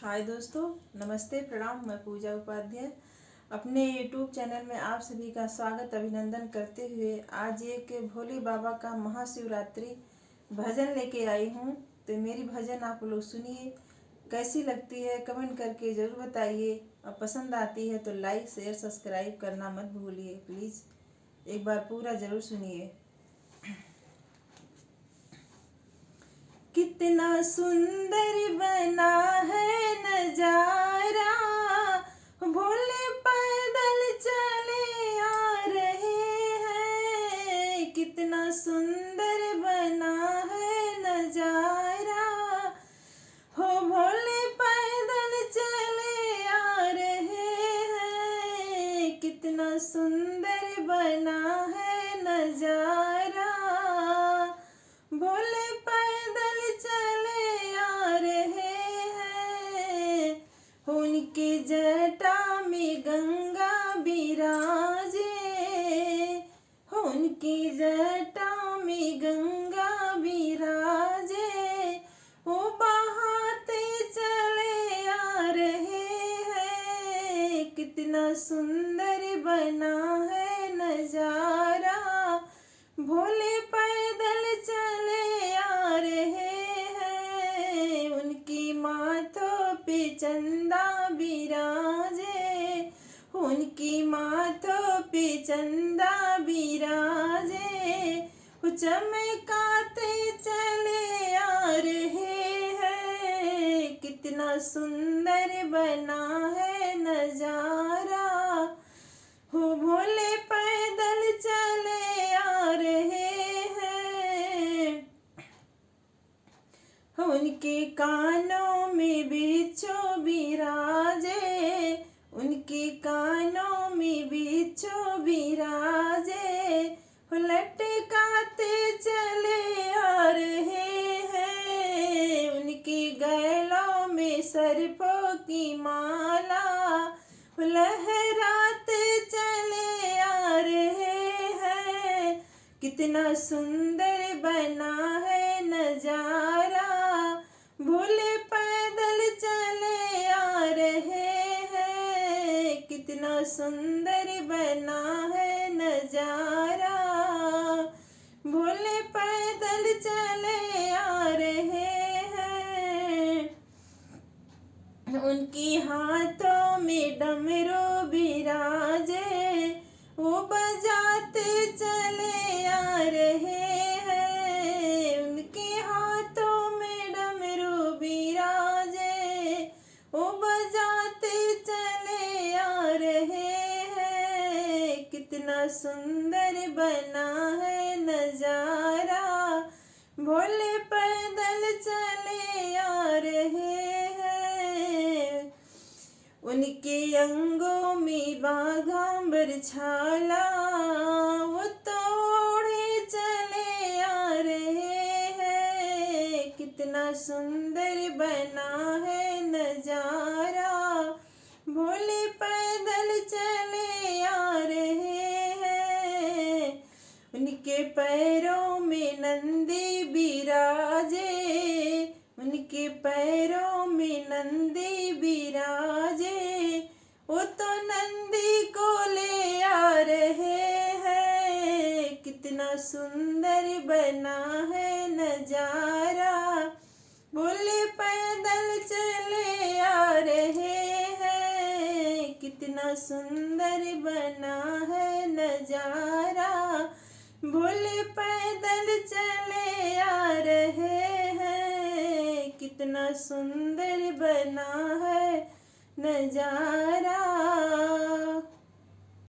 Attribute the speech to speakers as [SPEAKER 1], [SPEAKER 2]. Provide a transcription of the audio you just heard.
[SPEAKER 1] हाय दोस्तों, नमस्ते, प्रणाम। मैं पूजा उपाध्याय अपने YouTube चैनल में आप सभी का स्वागत अभिनंदन करते हुए आज एक भोले बाबा का महाशिवरात्रि भजन लेके आई हूँ। तो मेरी भजन आप लोग सुनिए, कैसी लगती है कमेंट करके ज़रूर बताइए और पसंद आती है तो लाइक शेयर सब्सक्राइब करना मत भूलिए। प्लीज़ एक बार पूरा ज़रूर सुनिए। कितना सुंदर बना है नजारा, भोले पैदल चले आ रहे हैं। कितना सुंदर बना है नजारा, हो भोले पैदल चले आ रहे हैं। कितना सुंदर बना है नजारा, भोले पैदल चले आ रहे हैं। उनके जटा में गंगा बिराजे, उनकी जटा में गंगा बिराजे, वो बहाते चले आ रहे हैं। कितना सुंदर बना है नजारा, भोले पैदल चले आ रहे हैं। उनकी माथों पे चंदा बिराजे, उनकी माथों पे चंदा बिराजे, वो चमकाते चले आ रहे हैं। कितना सुंदर बना है नजारा, हो भोले पैदल चले आ रहे हैं। उनके कानों में बिच्छू बिराजे, उनके कानों में बिच्छू बिराजे, लटकाते चले आ रहे हैं। उनके गलों में सर्पों की माला, लहराते चले आ रहे हैं। कितना सुंदर बना है नजारा, भोले पैदल चले आ रहे हैं। कितना सुंदर बना है नजारा, भोले पैदल चले आ रहे हैं। उनकी हाथों में डमरू बिराजे, वो बजाते चले आ रहे हैं। उनके हाथों में डमरू बिराजे, वो बजाते चले आ रहे हैं। कितना सुंदर बना है नजारा, भोले पैदल चले आ रहे हैं। उनके अंगों में बाघांबर छाला, वो तोड़े चले आ रहे हैं। कितना सुंदर बना है नजारा, भोले पैदल चले आ रहे हैं। उनके पैरों में नंदी बिराजे, उनके पैरों में नंदी बिराजे, वो तो नंदी को ले आ रहे हैं। कितना सुंदर बना है नजारा, भोले पैदल चले आ रहे हैं। कितना सुंदर बना है नजारा, भोले पैदल चले आ रहे हैं। कितना सुंदर बना है नजारा।